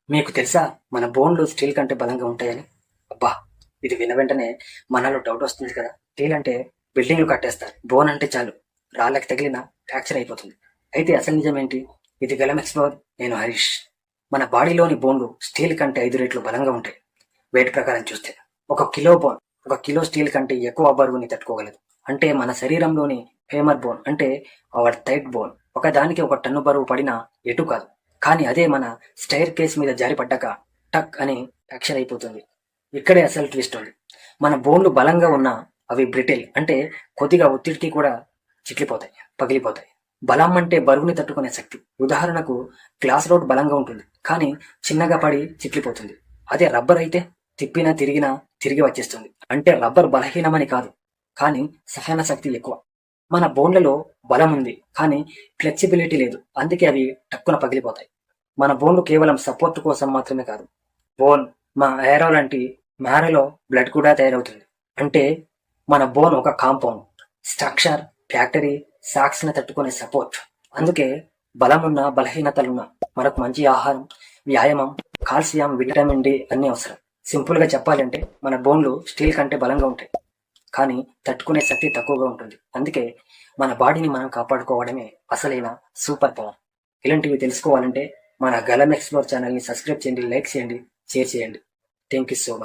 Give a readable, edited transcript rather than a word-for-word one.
మీకు తెలుసా మన బోన్లు స్టీల్ కంటే బలంగా ఉంటాయని? అబ్బా! ఇది విన్న వెంటనే మనలో డౌట్ వస్తుంది కదా! స్టీల్ అంటే బిల్డింగ్లు కట్టేస్తారు. బోన్ అంటే చాలు రాళ్ళకి తగిలిన ఫ్రాక్చర్ అయిపోతుంది. అయితే అసలు నిజమేంటి? ఇది గలం ఎక్స్‌ప్లోర్. నేను హరీష్. మన బాడీలోని బోన్లు స్టీల్ కంటే 5 రెట్లు బలంగా ఉంటాయి. వెయిట్ ప్రకారం చూస్తే. ఒక కిలో బోన్, ఒక కిలో స్టీల్ కంటే ఎక్కువ బరువుని తట్టుకోగలదు. అంటే మన శరీరంలోని ఫేమర్ బోన్ అంటే అవర్ థైట్ బోన్ ఒకదానికి 1 టన్ను బరువు పడినా ఎటు కాదు. కానీ అదే మన స్టైర్ కేస్ మీద జారిపడ్డాక టక్ అని ఫ్రాక్చర్ అయిపోతుంది. ఇక్కడే అసలు ట్విస్ట్ ఉంది. మన బోన్లు బలంగా ఉన్నా అవి బ్రిటిల్ అంటే కొద్దిగా ఒత్తిడికి కూడా చిట్లిపోతాయి, పగిలిపోతాయి. బలం అంటే బరువుని తట్టుకునే శక్తి. ఉదాహరణకు గ్లాస్ రోడ్ బలంగా ఉంటుంది, కానీ చిన్నగా పడి చిట్లిపోతుంది. అదే రబ్బర్ అయితే తిప్పినా తిరిగినా తిరిగి వచ్చేస్తుంది. అంటే రబ్బర్ బలహీనమని కాదు, కానీ సహన శక్తి ఎక్కువ. మన బోన్లలో బలం ఉంది, కానీ ఫ్లెక్సిబిలిటీ లేదు. అందుకే అవి టక్కున పగిలిపోతాయి. మన బోన్లు కేవలం సపోర్ట్ కోసం మాత్రమే కాదు. బోన్ మా ఏరో లాంటి మ్యారలో బ్లడ్ కూడా తయారవుతుంది. అంటే మన బోన్ ఒక కాంపౌండ్ స్ట్రక్చర్, ఫ్యాక్టరీ, సాక్స్ని తట్టుకునే సపోర్ట్. అందుకే బలమున్న బలహీనతలున్న మనకు మంచి ఆహారం, వ్యాయామం, కాల్షియం, విటమిన్ డి అన్నీ అవసరం. సింపుల్గా చెప్పాలంటే మన బోన్లు స్టీల్ కంటే బలంగా ఉంటాయి, కానీ తట్టుకునే శక్తి తక్కువగా ఉంటుంది. అందుకే మన బాడీని మనం కాపాడుకోవడమే అసలైన సూపర్ పవర్. ఇలాంటివి తెలుసుకోవాలంటే మన గలం ఎక్స్ప్లోర్ ఛానల్ని సబ్స్క్రైబ్ చేయండి, లైక్ చేయండి, షేర్ చేయండి. Thank you so much.